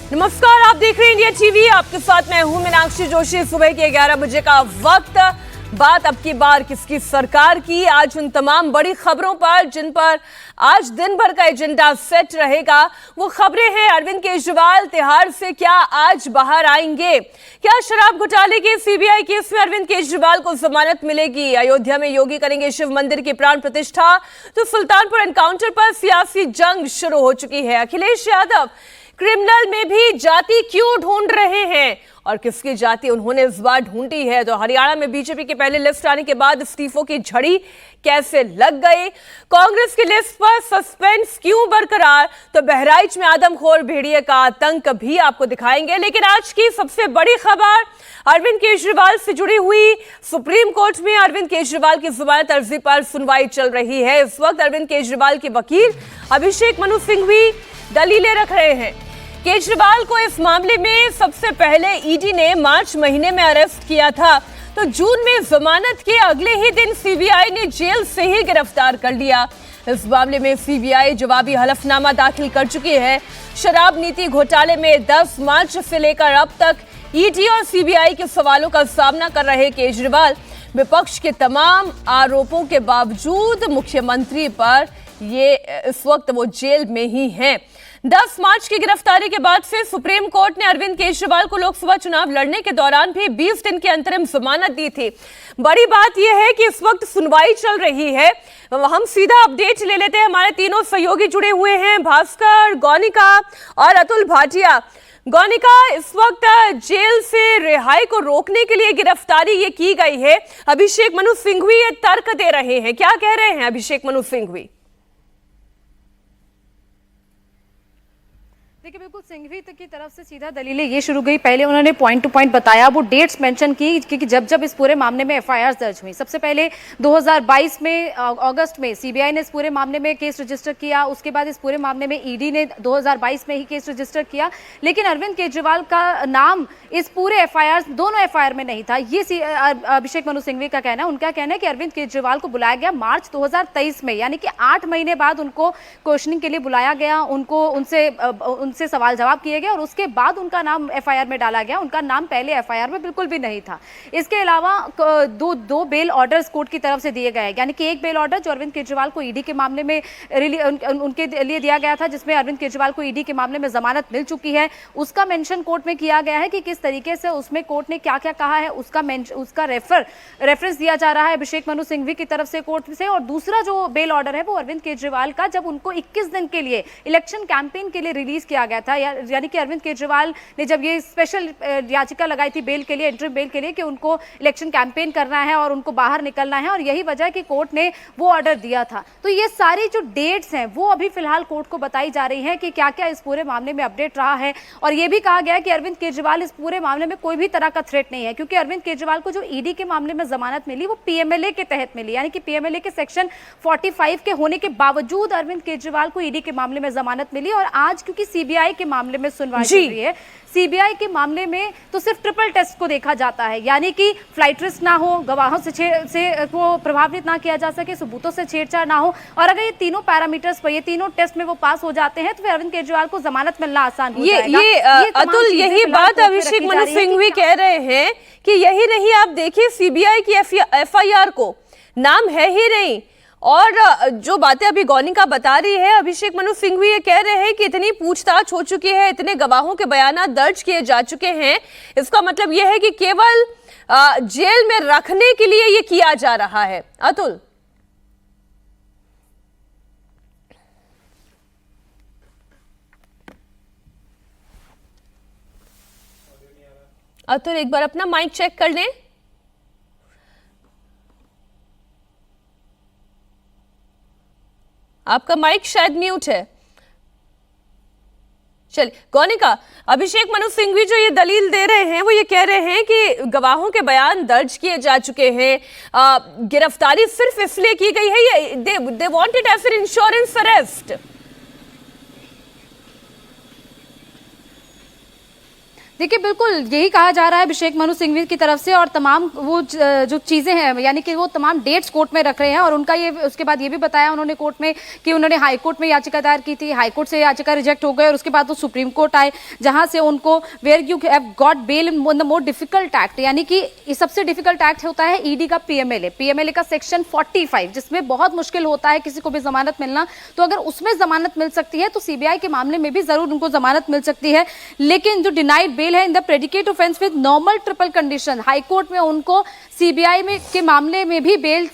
नमस्कार, आप देख रहे हैं इंडिया टीवी। आपके साथ मैं हूं मीनाक्षी जोशी। सुबह के 11 बजे का वक्त। बात अब की बार किसकी सरकार की। आज उन तमाम बड़ी खबरों पर जिन पर आज दिन भर का एजेंडा सेट रहेगा, वो खबरें हैं। अरविंद केजरीवाल तिहाड़ से क्या आज बाहर आएंगे? क्या शराब घोटाले के सीबीआई केस में अरविंद केजरीवाल को जमानत मिलेगी? अयोध्या में योगी करेंगे शिव मंदिर की प्राण प्रतिष्ठा, तो सुल्तानपुर एनकाउंटर पर सियासी जंग शुरू हो चुकी है। अखिलेश यादव क्रिमिनल में भी जाति क्यों ढूंढ रहे हैं और किसकी जाति उन्होंने इस बार ढूंढी है? तो हरियाणा में बीजेपी के पहले लिस्ट आने के बाद इस्तीफों की झड़ी कैसे लग गई? कांग्रेस की लिस्ट पर सस्पेंस क्यों बरकरार? तो बहराइच में आदमखोर भेड़िए का आतंक भी आपको दिखाएंगे। लेकिन आज की सबसे बड़ी खबर अरविंद केजरीवाल से जुड़ी हुई। सुप्रीम कोर्ट में अरविंद केजरीवाल की जमानत अर्जी पर सुनवाई चल रही है। इस वक्त अरविंद केजरीवाल के वकील अभिषेक मनु सिंघवी दलीलें रख रहे हैं। केजरीवाल को इस मामले में सबसे पहले ईडी ने मार्च महीने में अरेस्ट किया था, तो जून में जमानत के अगले ही दिन सीबीआई ने जेल से ही गिरफ्तार कर लिया। इस मामले में सीबीआई जवाबी हलफनामा दाखिल कर चुकी है। शराब नीति घोटाले में 10 मार्च से लेकर अब तक ईडी और सीबीआई के सवालों का सामना कर रहे केजरीवाल विपक्ष के तमाम आरोपों के बावजूद मुख्यमंत्री पर ये इस वक्त वो जेल में ही हैं। 10 मार्च की गिरफ्तारी के बाद से सुप्रीम कोर्ट ने अरविंद केजरीवाल को लोकसभा चुनाव लड़ने के दौरान भी 20 दिन की अंतरिम जमानत दी थी। बड़ी बात यह है कि इस वक्त सुनवाई चल रही है। हम सीधा अपडेट ले लेते हैं। हमारे तीनों सहयोगी जुड़े हुए हैं, भास्कर, गौनिका और अतुल भाटिया। गौनिका, इस वक्त जेल से रिहाई को रोकने के लिए गिरफ्तारी ये की गई है। अभिषेक मनु सिंघवी ये तर्क दे रहे हैं, क्या कह रहे हैं अभिषेक मनु सिंघवी? देखिए, बिल्कुल सिंघवी की तरफ से सीधा दलीलें ये शुरू गई। पहले उन्होंने पॉइंट टू पॉइंट बताया, वो डेट्स मेंशन की कि जब जब इस पूरे मामले में एफआईआर दर्ज हुई। सबसे पहले 2022 में अगस्त में सीबीआई ने इस पूरे मामले में केस रजिस्टर किया। उसके बाद इस पूरे मामले में ईडी ने 2022 में ही केस रजिस्टर किया। लेकिन अरविंद केजरीवाल का नाम इस पूरे एफआईआर, दोनों एफआईआर में नहीं था। ये अभिषेक मनु सिंघवी का कहना है। उनका कहना है कि अरविंद केजरीवाल को बुलाया गया मार्च 2023 में, यानी कि 8 महीने बाद उनको क्वेश्चनिंग के लिए बुलाया गया। उनसे सवाल जवाब किए गए और उसके बाद उनका नाम एफआईआर में डाला गया। उनका नाम पहले एफआईआर में बिल्कुल भी नहीं था। इसके अलावा दो बेल ऑर्डर्स कोर्ट की तरफ से दिए गए, यानी कि एक बेल ऑर्डर जो अरविंद केजरीवाल को ईडी के मामले में उनके लिए दिया गया था, जिसमें अरविंद केजरीवाल को ईडी के मामले में जमानत मिल चुकी है। उसका मेंशन कोर्ट में किया गया है कि किस तरीके से उसमें कोर्ट ने क्या क्या कहा है, उसका रेफरेंस दिया जा रहा है अभिषेक मनु सिंघवी की तरफ से कोर्ट से। और दूसरा जो बेल ऑर्डर है वो अरविंद केजरीवाल का, जब उनको 21 दिन के लिए इलेक्शन कैंपेन के लिए रिलीज किया गया था, यानी कि अरविंद केजरीवाल ने जब ये स्पेशल याचिका लगाई थी बेल के लिए, इंटरिम बेल के लिए, कि उनको इलेक्शन कैंपेन करना है और उनको बाहर निकलना है, और यही वजह है कि कोर्ट ने वो ऑर्डर दिया था। तो ये सारी जो डेट्स हैं वो अभी फिलहाल कोर्ट को बताई जा रही है कि क्या क्या इस पूरे मामले में अपडेट रहा है। और ये भी कहा गया है कि अरविंद केजरीवाल इस पूरे मामले में कोई भी तरह का थ्रेट नहीं है, क्योंकि अरविंद केजरीवाल को जो ईडी के मामले में जमानत मिली वो पीएमएलए के तहत मिली, यानी कि पीएमएलए के सेक्शन 45 के होने के बावजूद अरविंद केजरीवाल को ईडी के मामले में जमानत मिली। और आज क्योंकि सीबीआई के मामले में सुनवाई चल रही है, सीबीआई के मामले में तो सिर्फ ट्रिपल टेस्ट को देखा जाता है, यानी कि फ्लाइट रिस्क ना हो, गवाहों से को प्रभावित ना किया जा सके, सबूतों से छेड़छाड़ ना हो, और अगर ये तीनों पैरामीटर्स पर, ये तीनों टेस्ट में वो पास हो जाते हैं तो फिर अरविंद केजरीवाल को जमानत मिलना आसान हो जाएगा। ये अतुल, यही बात अभिषेक मनु सिंघवी कह रहे हैं कि यही नहीं, आप देखिए सीबीआई की एफआईआर को नाम है ही नहीं। और जो बातें अभी गौनिका बता रही है, अभिषेक मनु सिंघवी ये कह रहे हैं कि इतनी पूछताछ हो चुकी है, इतने गवाहों के बयान दर्ज किए जा चुके हैं, इसका मतलब यह है कि केवल जेल में रखने के लिए ये किया जा रहा है। अतुल, एक बार अपना माइक चेक कर लें। आपका माइक शायद म्यूट है। चलिए गौनिका, अभिषेक मनु सिंघवी जो ये दलील दे रहे हैं वो ये कह रहे हैं कि गवाहों के बयान दर्ज किए जा चुके हैं, गिरफ्तारी सिर्फ इसलिए की गई है, ये they want it as an insurance arrest. देखिए बिल्कुल यही कहा जा रहा है अभिषेक मनु सिंघवी की तरफ से, और तमाम वो जो चीजें हैं यानी कि वो तमाम डेट्स कोर्ट में रख रहे हैं। और उनका ये उसके बाद ये भी बताया उन्होंने कोर्ट में कि उन्होंने हाई कोर्ट में याचिका दायर की थी, हाई कोर्ट से याचिका रिजेक्ट हो गई और उसके बाद वो सुप्रीम कोर्ट आए, जहां से उनको where you have got bail in the more difficult act, यानी कि सबसे डिफिकल्ट एक्ट होता है ईडी का पीएमएलए का सेक्शन 45, जिसमें बहुत मुश्किल होता है किसी को भी जमानत मिलना। तो अगर उसमें जमानत मिल सकती है तो सीबीआई के मामले में भी जरूर उनको जमानत मिल सकती है। लेकिन जो डिनाइड बेल है in the predicate offence with normal triple condition, high court में उनको सीबीआई में के मामले में भी बेल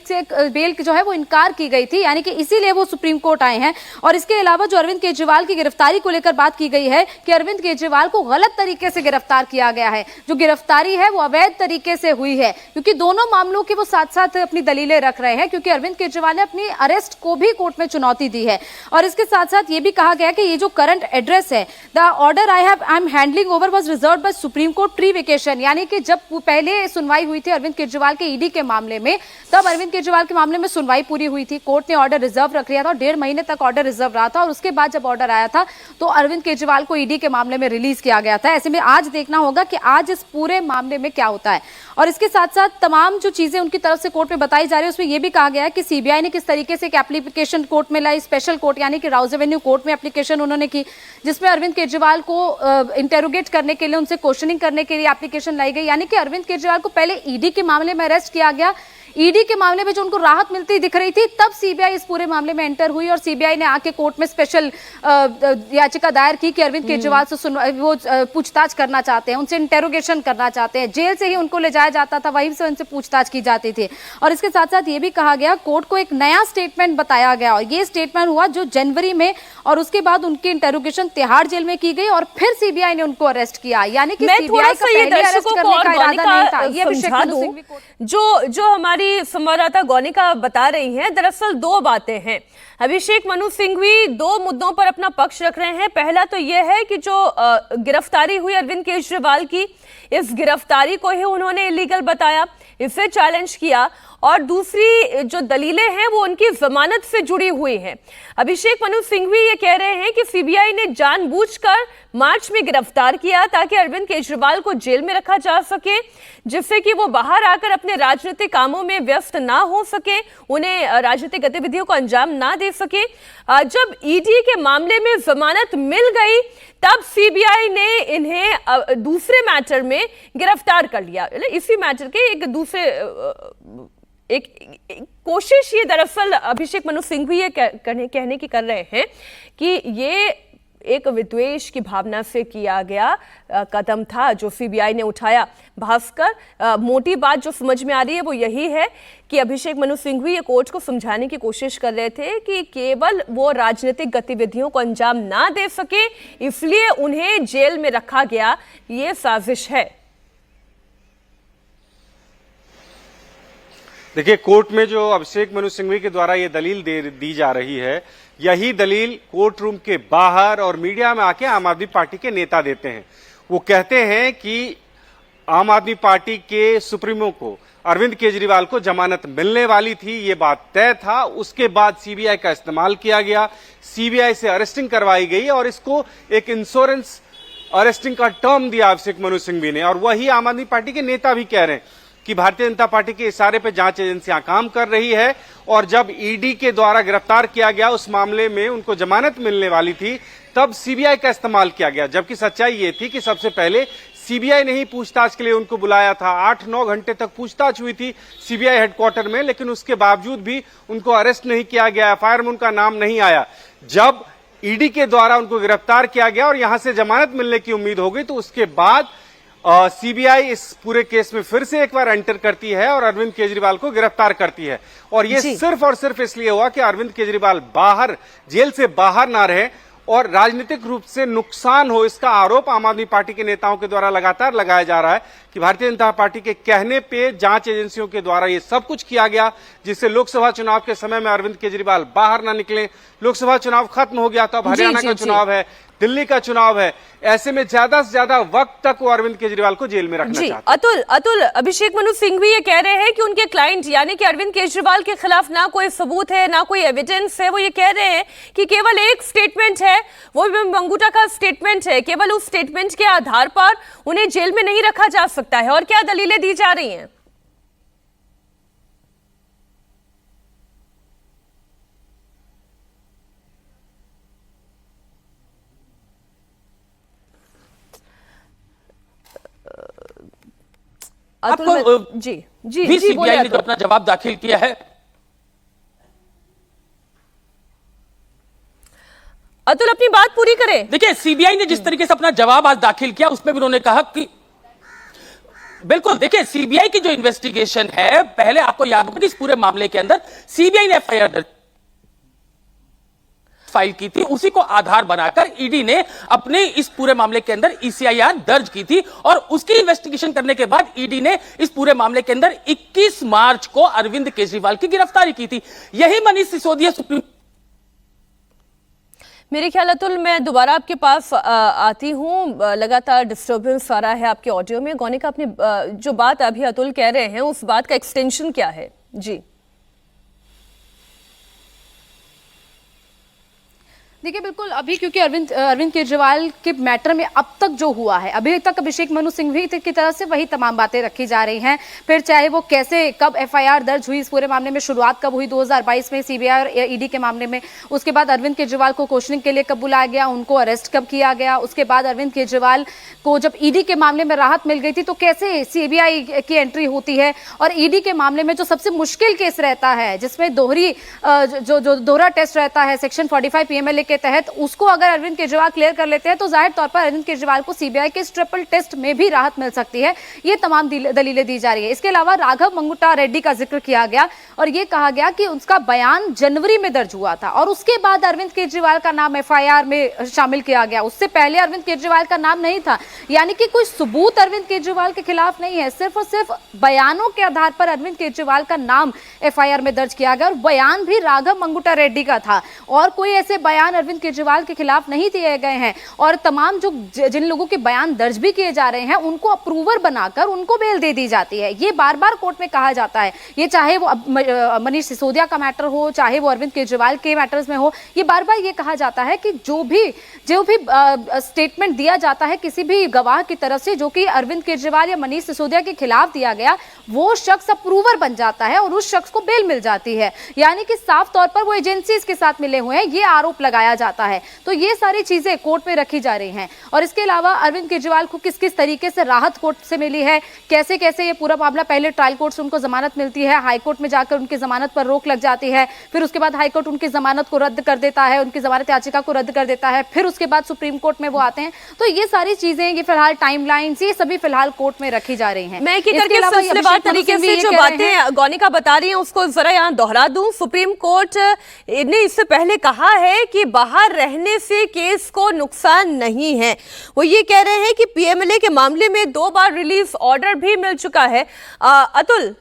जो है वो इनकार की गई थी, यानी कि इसीलिए वो सुप्रीम कोर्ट आए हैं। और इसके अलावा जो अरविंद केजरीवाल की गिरफ्तारी को लेकर बात की गई है कि अरविंद केजरीवाल को गलत तरीके से गिरफ्तार किया गया है, जो गिरफ्तारी है वो अवैध तरीके से हुई है, क्योंकि दोनों मामलों की वो साथ साथ अपनी दलीलें रख रहे हैं, क्योंकि अरविंद केजरीवाल ने अपनी अरेस्ट को भी कोर्ट में चुनौती दी है। और इसके साथ साथ ये भी कहा गया कि ये जो करंट एड्रेस है, the order I am handling over was reserved by Supreme Court pre vacation, यानी कि जब पहले सुनवाई हुई थी अरविंद केजरीवाल के ईडी के मामले में, तब अरविंद केजरीवाल के मामले में सुनवाई पूरी हुई थी, कोर्ट ने ऑर्डर रिजर्व रख लिया था और 1.5 महीने तक ऑर्डर रिजर्व रहा था। और उसके बाद जब ऑर्डर आया था तो अरविंद केजरीवाल को ईडी के मामले में रिलीज किया गया था। ऐसे में आज देखना होगा कि आज इस पूरे मामले में क्या होता है। और इसके साथ साथ तमाम जो चीजें उनकी तरफ से कोर्ट में बताई जा रही है, उसमें यह भी कहा गया है कि सीबीआई ने किस तरीके से एक एप्लीकेशन कोर्ट में लाई, स्पेशल कोर्ट यानी कि राउज एवेन्यू कोर्ट में एप्लीकेशन उन्होंने की, जिसमें अरविंद केजरीवाल को इंटेरोगेट करने के लिए, उनसे क्वेश्चनिंग करने के लिए एप्लीकेशन लाई गई। यानी कि अरविंद केजरीवाल को पहले ईडी के मामले में अरेस्ट किया गया, ईडी के मामले में जो उनको राहत मिलती दिख रही थी, तब सीबीआई इस पूरे मामले में एंटर हुई और सीबीआई ने आके कोर्ट में स्पेशल याचिका दायर की कि अरविंद केजरीवाल से वो पूछताछ करना चाहते हैं, उनसे इंटेरोगेशन करना चाहते हैं। जेल से ही उनको ले जाया जाता था, वहीं से उनसे पूछताछ की जाती थी। और इसके साथ साथ ये भी कहा गया, कोर्ट को एक नया स्टेटमेंट बताया गया, और ये स्टेटमेंट हुआ जो जनवरी में, और उसके बाद उनकी इंटेरोगेशन तिहाड़ जेल में की गई और फिर सीबीआई ने उनको अरेस्ट किया। यानी कि सीबीआई का पहले अरेस्ट करने का इरादा नहीं था। ये अभिषेक मनु सिंघवी जो हमारी संवाददाता गौनिका बता रही हैं, दरअसल दो बातें हैं। अभिषेक मनु सिंघवी दो मुद्दों पर अपना पक्ष रख रहे हैं। पहला तो यह है कि जो गिरफ्तारी हुई अरविंद केजरीवाल की, इस गिरफ्तारी को ही उन्होंने इलीगल बताया, इसे चैलेंज किया। और दूसरी जो दलीलें हैं वो उनकी जमानत से जुड़ी हुई हैं। अभिषेक मनु सिंघवी ये कह रहे हैं कि सीबीआई ने जानबूझकर मार्च में गिरफ्तार किया ताकि अरविंद केजरीवाल को जेल में रखा जा सके, जिससे कि वो बाहर आकर अपने राजनीतिक कामों में व्यस्त ना हो सके, उन्हें राजनीतिक गतिविधियों को अंजाम ना दे सके। जब ईडी के मामले में जमानत मिल गई तब सीबीआई ने इन्हें दूसरे मैटर में गिरफ्तार कर लिया। इसी मैटर के एक दूसरे एक कोशिश ये दरअसल अभिषेक मनु सिंघवी ये कहने की कर रहे हैं कि ये एक विद्वेष की भावना से किया गया कदम था जो सीबीआई ने उठाया। भास्कर, मोटी बात जो समझ में आ रही है वो यही है कि अभिषेक मनु सिंघवी ये कोर्ट को समझाने की कोशिश कर रहे थे कि केवल वो राजनीतिक गतिविधियों को अंजाम ना दे सके, इसलिए उन्हें जेल में रखा गया, ये साजिश है। देखिए, कोर्ट में जो अभिषेक मनु सिंघवी के द्वारा ये दलील दी जा रही है, यही दलील कोर्ट रूम के बाहर और मीडिया में आके आम आदमी पार्टी के नेता देते हैं। वो कहते हैं कि आम आदमी पार्टी के सुप्रीमो को, अरविंद केजरीवाल को जमानत मिलने वाली थी, ये बात तय था। उसके बाद सीबीआई का इस्तेमाल किया गया, सीबीआई से अरेस्टिंग करवाई गई और इसको एक इंश्योरेंस अरेस्टिंग का टर्म दिया अभिषेक मनु सिंघवी ने। और वही आम आदमी पार्टी के नेता भी कह रहे हैं कि भारतीय जनता पार्टी के इशारे पे जांच एजेंसियां काम कर रही है, और जब ईडी के द्वारा गिरफ्तार किया गया उस मामले में उनको जमानत मिलने वाली थी, तब सीबीआई का इस्तेमाल किया गया। जबकि सच्चाई ये थी कि सबसे पहले सीबीआई ने ही पूछताछ के लिए उनको बुलाया था। 8-9 घंटे तक पूछताछ हुई थी सीबीआई हेडक्वार्टर में, लेकिन उसके बावजूद भी उनको अरेस्ट नहीं किया गया, एफआईआर में उनका नाम नहीं आया। जब ईडी के द्वारा उनको गिरफ्तार किया गया और यहां से जमानत मिलने की उम्मीद हो गई, तो उसके बाद सीबीआई इस पूरे केस में फिर से एक बार एंटर करती है और अरविंद केजरीवाल को गिरफ्तार करती है। और ये सिर्फ और सिर्फ इसलिए हुआ कि अरविंद केजरीवाल बाहर, जेल से बाहर ना रहे और राजनीतिक रूप से नुकसान हो, इसका आरोप आम आदमी पार्टी के नेताओं के द्वारा लगातार लगाया जा रहा है कि भारतीय जनता पार्टी के कहने पे जांच एजेंसियों के द्वारा ये सब कुछ किया गया, जिससे लोकसभा चुनाव के समय में अरविंद केजरीवाल बाहर ना निकले। लोकसभा चुनाव खत्म हो गया, तो अब हरियाणा का चुनाव है, दिल्ली का चुनाव है, ऐसे में ज्यादा से ज्यादा वक्त तक वो अरविंद केजरीवाल को जेल में रखना जी चाहते हैं। अतुल, अभिषेक मनु सिंघवी ये कह रहे हैं कि उनके क्लाइंट यानी कि अरविंद केजरीवाल के खिलाफ ना कोई सबूत है, ना कोई एविडेंस है। वो ये कह रहे हैं कि केवल एक स्टेटमेंट है, वो भी मंगूटा का स्टेटमेंट है, केवल उस स्टेटमेंट के आधार पर उन्हें जेल में नहीं रखा जा सकता है। और क्या दलीलें दी जा रही हैं? आपको जी जी भी जी सीबीआई ने जो अपना जवाब दाखिल किया है। अतुल अपनी बात पूरी करें। देखिए, सीबीआई ने जिस तरीके से अपना जवाब आज दाखिल किया उसमें भी उन्होंने कहा कि बिल्कुल, देखिए सीबीआई की जो इन्वेस्टिगेशन है, पहले आपको याद होगा कि इस पूरे मामले के अंदर सीबीआई ने एफआईआर फाइल की थी, उसी को आधार बनाकर ईडी ने अपने इस पूरे मामले के अंदर ईसीआईआर दर्ज की थी और उसकी इन्वेस्टिगेशन करने के बाद ईडी ने इस पूरे मामले के अंदर 21 मार्च को अरविंद केजरीवाल की गिरफ्तारी की थी। यही मनीष सिसोदिया सुप्रीम मेरे ख्याल अतुल मैं दोबारा आपके पास आती हूँ, लगातार डिस्टर्बेंस आ रहा है आपके ऑडियो में। गौनिका अपनी जो बात अभी अतुल कह रहे हैं उस बात का एक्सटेंशन क्या है? जी देखिए बिल्कुल, अभी क्योंकि अरविंद केजरीवाल के मैटर में अब तक जो हुआ है, अभी तक अभिषेक मनु सिंघवी की तरफ से वही तमाम बातें रखी जा रही हैं। फिर चाहे वो कैसे कब एफआईआर दर्ज हुई, इस पूरे मामले में शुरुआत कब हुई 2022 में सीबीआई और ईडी के मामले में, उसके बाद अरविंद केजरीवाल को क्वेश्चनिंग के लिए कब बुलाया गया, उनको अरेस्ट कब किया गया, उसके बाद अरविंद केजरीवाल को जब ईडी के मामले में राहत मिल गई थी तो कैसे सीबीआई की एंट्री होती है, और ईडी के मामले में जो सबसे मुश्किल केस रहता है जिसमें दोहरा टेस्ट रहता है सेक्शन 45 पीएमएलए के तहत, उसको अगर अरविंद केजरीवाल क्लियर कर लेते हैं तो जाहिर तौर पर अरविंद केजरीवाल को सीबीआई के इस ट्रिपल टेस्ट में भी राहत मिल सकती है। ये तमाम दलीलें दी जा रही है। इसके अलावा राघव मंगुटा रेड्डी का जिक्र किया गया और ये कहा गया कि उसका बयान जनवरी में दर्ज हुआ था और उसके बाद अरविंद केजरीवाल का नाम एफआईआर में शामिल किया गया। उससे पहले अरविंद केजरीवाल का नाम नहीं था, यानी कि कोई सबूत अरविंद केजरीवाल के खिलाफ नहीं है, सिर्फ और सिर्फ बयानों के आधार पर अरविंद केजरीवाल का नाम एफआईआर में दर्ज किया गया और बयान भी राघव मंगुटा रेड्डी का था और कोई ऐसे बयान अरविंद केजरीवाल के खिलाफ नहीं दिए गए हैं। और तमाम जो जिन लोगों के बयान दर्ज भी किए जा रहे हैं उनको अप्रूवर बनाकर उनको बेल दे दी जाती है। ये बार बार कोर्ट में कहा जाता है, ये चाहे वो मनीष सिसोदिया का मैटर हो, चाहे वो अरविंद केजरीवाल के मैटर्स में हो, ये बार बार ये कहा जाता है कि जो भी स्टेटमेंट दिया जाता है किसी भी गवाह की तरफ से जो कि अरविंद केजरीवाल या मनीष सिसोदिया के खिलाफ दिया गया, वो शख्स अप्रूवर बन जाता है और उस शख्स को बेल मिल जाती है। यानी कि साफ तौर पर वो एजेंसीज के साथ मिले हुए हैं, ये आरोप लगाया जाता है। तो ये सारी चीजें कोर्ट में रखी जा रही हैं। और इसके अलावा अरविंद केजरीवाल को किस किस तरीके से राहत कोर्ट से मिली है, कैसे कैसे ये पूरा मामला, पहले ट्रायल कोर्ट से उनको जमानत मिलती है, हाई कोर्ट में जाकर उनकी जमानत पर रोक लग जाती है, फिर उसके बाद हाई कोर्ट उनकी जमानत को रद्द कर देता है, उनकी जमानत याचिका को रद्द कर देता है, फिर उसके बाद सुप्रीम कोर्ट में वो आते हैं। तो ये सारी चीजें, ये फिलहाल टाइमलाइंस, ये सभी फिलहाल कोर्ट में रखी जा रही हैं। मैं तरीके से जो बातें गौनिका बता रही हैं उसको जरा यहाँ दोहरा दूं। सुप्रीम कोर्ट ने इससे पहले कहा है कि बाहर रहने से केस को नुकसान नहीं है। वो ये कह रहे हैं कि पीएमएलए के मामले में 2 बार रिलीफ ऑर्डर भी मिल चुका है। अतुल,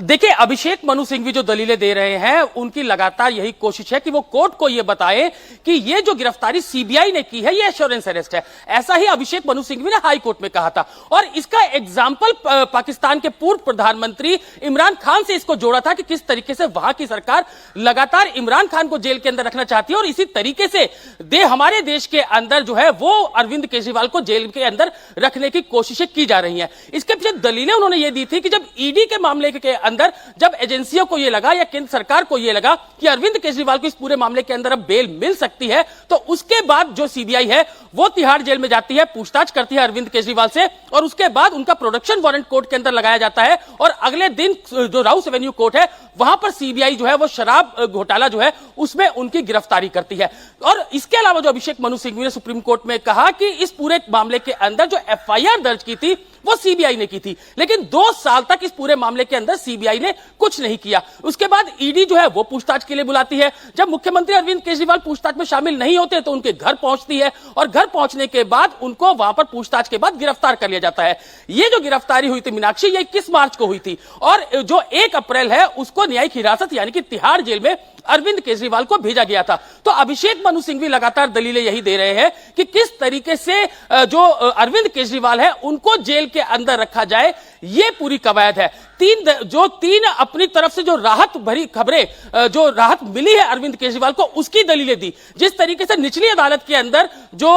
देखिए, अभिषेक मनु सिंघवी जो दलीलें दे रहे हैं उनकी लगातार यही कोशिश है कि वो कोर्ट को यह बताए कि ये जो गिरफ्तारी सीबीआई ने की है ये एश्योरेंस अरेस्ट है। ऐसा ही अभिषेक मनु सिंघवी ने हाई कोर्ट में कहा था और इसका एग्जाम्पल पाकिस्तान के पूर्व प्रधानमंत्री इमरान खान से इसको जोड़ा था कि किस तरीके से वहां की सरकार लगातार इमरान खान को जेल के अंदर रखना चाहती है और इसी तरीके से हमारे देश के अंदर जो है वो अरविंद केजरीवाल को जेल के अंदर रखने की कोशिशें की जा रही हैं। इसके पीछे दलीलें उन्होंने ये दी थी कि जब ईडी के मामले के अंदर जब एजेंसियों को यह लगा या केंद्र सरकार को यह लगा कि अरविंद केजरीवाल को इस पूरे मामले के अंदर अब बेल मिल सकती है, तो उसके बाद जो सीबीआई है वो तिहाड़ जेल में जाती है, पूछताछ करती है अरविंद केजरीवाल से और उसके बाद उनका प्रोडक्शन वारंट कोर्ट के अंदर लगाया जाता है और अगले दिन जो राउस एवेन्यू कोर्ट है वहां पर सीबीआई जो है वो शराब घोटाला जो है उसमें उनकी गिरफ्तारी करती है। और इसके अलावा जो अभिषेक मनु सिंघवी ने सुप्रीम कोर्ट में कहा कि इस पूरे मामले के अंदर जो एफआईआर दर्ज की थी वो सीबीआई ने की थी, लेकिन 2 साल तक इस पूरे मामले के अंदर सीबीआई ने कुछ नहीं किया। उसके बाद ईडी जो है वो पूछताछ के लिए बुलाती है। जब मुख्यमंत्री अरविंद केजरीवाल पूछताछ में शामिल नहीं होते तो उनके घर पहुंचती है और घर पहुंचने के बाद उनको वहां पर पूछताछ के बाद गिरफ्तार कर लिया जाता है। ये जो गिरफ्तारी हुई थी मीनाक्षी, ये 21 मार्च को हुई थी और जो 1 अप्रैल है उसको न्यायिक हिरासत यानी कि तिहाड़ जेल में अरविंद केजरीवाल को भेजा गया था। तो अभिषेक मनु सिंघवी लगातार दलीलें यही दे रहे हैं कि किस तरीके से जो अरविंद केजरीवाल है उनको जेल के अंदर रखा जाए, ये पूरी कवायद है। तीन अपनी तरफ से जो राहत भरी खबरें, जो राहत मिली है अरविंद केजरीवाल को, उसकी दलीलें दी। जिस तरीके से निचली अदालत के अंदर जो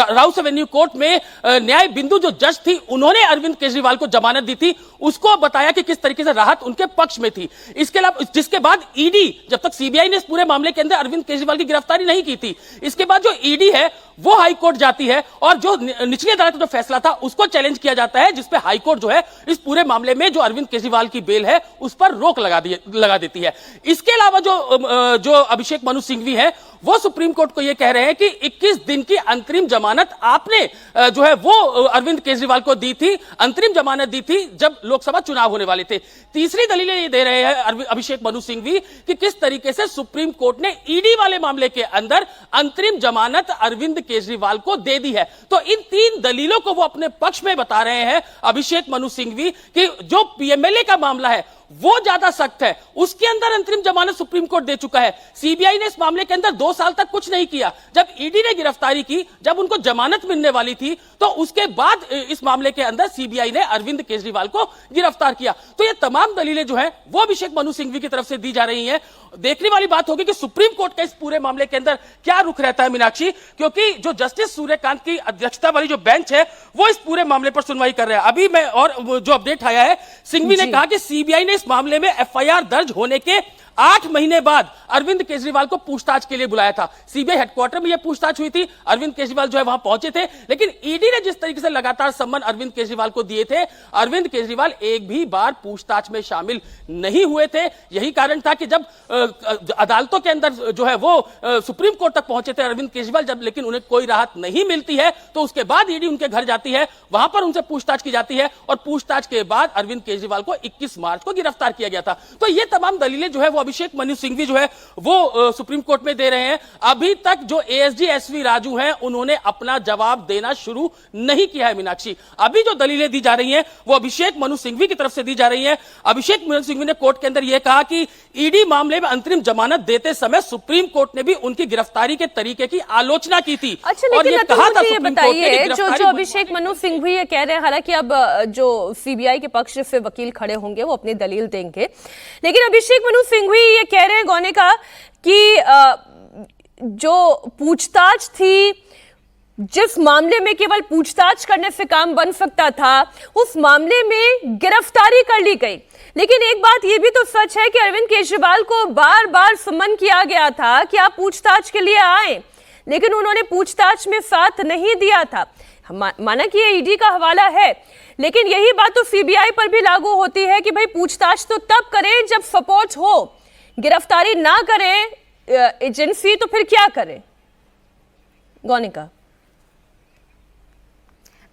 राउस एवेन्यू कोर्ट में न्याय बिंदु जो जज थी, उन्होंने अरविंद केजरीवाल को जमानत दी थी, उसको बताया कि किस तरीके से राहत उनके पक्ष में थी। इसके अलावा जिसके बाद ईडी, जब तक सीबीआई ने इस पूरे मामले के अंदर अरविंद केजरीवाल की गिरफ्तारी नहीं की थी, इसके बाद जो ईडी है वो हाईकोर्ट जाती है और जो निचली अदालत का जो फैसला था उसको चैलेंज किया जाता है, जिसपे हाईकोर्ट जो है इस पूरे मामले में जो अरविंद केजरीवाल की बेल है उस पर रोक लगा देती है। इसके अलावा जो अभिषेक मनु सिंघवी है वो सुप्रीम कोर्ट को यह कह रहे हैं कि 21 दिन की अंतरिम जमानत आपने जो है वो अरविंद केजरीवाल को दी थी, अंतरिम जमानत दी थी जब लोकसभा चुनाव होने वाले थे। तीसरी दलीलें ये दे रहे हैं अभिषेक मनु सिंघवी कि किस तरीके से सुप्रीम कोर्ट ने ईडी वाले मामले के अंदर अंतरिम जमानत अरविंद केजरीवाल को दे दी है। तो इन तीन दलीलों को वो अपने पक्ष में बता रहे हैं अभिषेक मनु सिंघवी कि जो पीएमएलए का मामला है वो ज्यादा सख्त है, उसके अंदर अंतरिम जमानत सुप्रीम कोर्ट दे चुका है। सीबीआई ने इस मामले के अंदर 2 साल तक कुछ नहीं किया। जब ईडी ने गिरफ्तारी की, जब उनको जमानत मिलने वाली थी, तो उसके बाद इस मामले के अंदर सीबीआई ने अरविंद केजरीवाल को गिरफ्तार किया। तो ये तमाम दलीलें जो है वो अभिषेक मनु सिंघवी की तरफ से दी जा रही हैं। देखने वाली बात होगी कि सुप्रीम कोर्ट का इस पूरे मामले के अंदर क्या रुख रहता है मीनाक्षी, क्योंकि जो जस्टिस सूर्यकांत की अध्यक्षता वाली जो बेंच है वो इस पूरे मामले पर सुनवाई कर रहा है। अभी मैं और जो अपडेट आया है, सिंघवी ने कहा कि सीबीआई ने इस मामले में एफआईआर दर्ज होने के 8 महीने बाद अरविंद केजरीवाल को पूछताछ के लिए बुलाया था। सीबीआई हेडक्वार्टर में यह पूछताछ हुई थी, अरविंद केजरीवाल जो है वहां पहुंचे थे, लेकिन ईडी ने जिस तरीके से लगातार सम्मन अरविंद केजरीवाल को दिए थे, अरविंद केजरीवाल एक भी बार पूछताछ में शामिल नहीं हुए थे। यही कारण था कि जब अदालतों के अंदर जो है वो सुप्रीम कोर्ट तक पहुंचे थे अरविंद केजरीवाल, जब लेकिन उन्हें कोई राहत नहीं मिलती है तो उसके बाद ईडी उनके घर जाती है, वहां पर उनसे पूछताछ की जाती है और पूछताछ के बाद अरविंद केजरीवाल को 21 मार्च को गिरफ्तार किया गया था। तो ये तमाम दलीलें जो है वो अभिषेक मनु सिंघवी जो है वो सुप्रीम कोर्ट में दे रहे हैं। अभी तक जो एएसजी एसवी राजू हैं उन्होंने अपना जवाब देना शुरू नहीं किया है मीनाक्षी। अभी जो दलीलें दी जा रही हैं वो अभिषेक मनु सिंघवी की तरफ से दी जा रही हैं। अभिषेक मनु सिंघवी ने कोर्ट के अंदर यह कहा कि ईडी मामले में अंतरिम जमानत देते समय सुप्रीम कोर्ट ने भी उनकी गिरफ्तारी के तरीके की आलोचना की थी। अच्छा, और लेकिन ये कहा था ये सुप्रीम कोर्ट ने कि जो अभिषेक मनु सिंघवी ये कह रहे हैं, हालांकि अब जो सीबीआई के पक्ष से वकील खड़े होंगे वो अपनी दलील देंगे, लेकिन अभिषेक मनु सिंघवी ये कह रहे हैं गौनिका कि जो पूछताछ थी, जिस मामले में केवल पूछताछ करने से काम बन सकता था, उस मामले में गिरफ्तारी कर ली गई। लेकिन एक बात यह भी तो सच है कि अरविंद केजरीवाल को बार बार सम्मन किया गया था कि आप पूछताछ के लिए आए, लेकिन उन्होंने पूछताछ में साथ नहीं दिया था। माना कि ये ईडी का हवाला है, लेकिन यही बात तो सीबीआई पर भी लागू होती है कि भाई पूछताछ तो तब करें जब सपोर्ट हो, गिरफ्तारी ना करें एजेंसी तो फिर क्या करें गौनिका?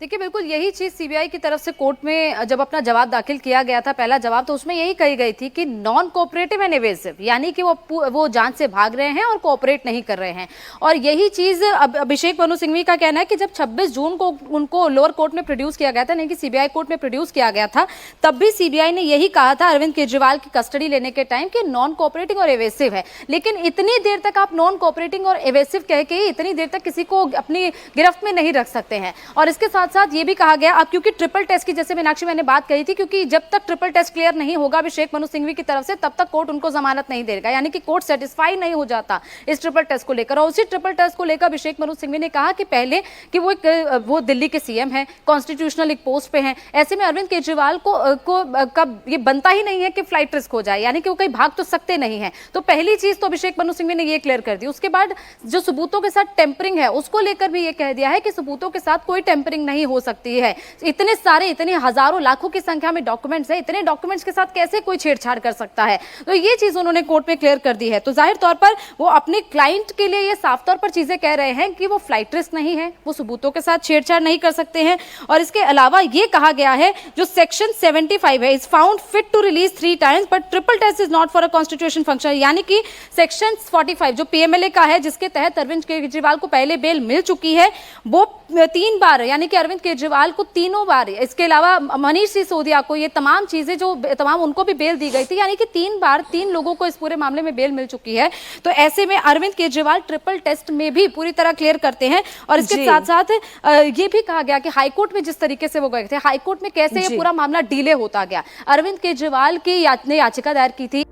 देखिए, बिल्कुल यही चीज सीबीआई की तरफ से कोर्ट में जब अपना जवाब दाखिल किया गया था, पहला जवाब, तो उसमें यही कही गई थी कि नॉन कोऑपरेटिव एंड एवेसिव, यानी कि वो जांच से भाग रहे हैं और कोऑपरेट नहीं कर रहे हैं। और यही चीज अभिषेक मनु सिंघवी का कहना है कि जब 26 जून को उनको लोअर कोर्ट में प्रोड्यूस किया गया था, नहीं कि सीबीआई कोर्ट में प्रोड्यूस किया गया था, तब भी सीबीआई ने यही कहा था अरविंद केजरीवाल की कस्टडी लेने के टाइम कि नॉन कोऑपरेटिंग और एवेसिव है। लेकिन इतनी देर तक आप नॉन कोऑपरेटिंग और एवेसिव कह के इतनी देर तक किसी को अपनी गिरफ्त में नहीं रख सकते हैं। और इसके साथ साथ ये भी कहा गया, अब क्योंकि ट्रिपल टेस्ट की, जैसे मीनाक्षी मैंने बात कही थी, क्योंकि जब तक ट्रिपल टेस्ट क्लियर नहीं होगा अभिषेक मनु सिंघवी की तरफ से, तब तक कोर्ट उनको जमानत नहीं देगा, यानी कि कोर्ट सेटिस्फाई नहीं हो जाता इस ट्रिपल टेस्ट को लेकर। और उसी ट्रिपल टेस्ट को लेकर अभिषेक मनु सिंघवी ने कहा कि पहले कि वो दिल्ली के सीएम हैं, कॉन्स्टिट्यूशनल एक पोस्ट पे हैं, ऐसे में अरविंद केजरीवाल को ये बनता ही नहीं है कि फ्लाइट रिस्क हो जाए, यानी कि वो कहीं भाग तो सकते नहीं है। तो पहली चीज तो अभिषेक मनु सिंघवी ने ये क्लियर कर दी। उसके बाद जो सबूतों के साथ टेम्परिंग है उसको लेकर भी ये कह दिया है कि सबूतों के साथ कोई टेम्परिंग नहीं हो सकती है। इतने हजारों लाखों की संख्या में डॉक्यूमेंट्स हैं, इतने डॉक्यूमेंट्स के साथ कैसे कोई छेड़छाड़ कर सकता है? तो ये चीज उन्होंने कोर्ट में क्लियर कर दी है। तो जाहिर तौर पर वो अपने क्लाइंट के लिए ये साफ तौर पर चीजें कह रहे हैं कि वो फ्लाइट रिस्क नहीं है, वो सबूतों के साथ छेड़छाड़ नहीं कर सकते हैं। और इसके अलावा ये कहा गया है जो सेक्शन 75 है, is found fit to release 3 times but triple test is not for a constitution function, यानी कि सेक्शन 45 जो पीएमएलए का है, जिसके तहत अरविंद केजरीवाल को पहले बेल मिल चुकी है, वो 3 बार, यानी कि अरविंद अरविंद केजरीवाल को तीनों बार, इसके अलावा मनीष सिसोदिया को, ये तमाम चीजें जो तमाम उनको भी बेल दी गई थी, यानी कि 3 बार 3 लोगों को इस पूरे मामले में बेल मिल चुकी है। तो ऐसे में अरविंद केजरीवाल ट्रिपल टेस्ट में भी पूरी तरह क्लियर करते हैं। और इसके साथ साथ ये भी कहा गया कि हाईकोर्ट में जिस तरीके से वो गए थे, हाईकोर्ट में कैसे ये पूरा मामला डिले होता गया। अरविंद केजरीवाल की ने याचिका दायर की थी।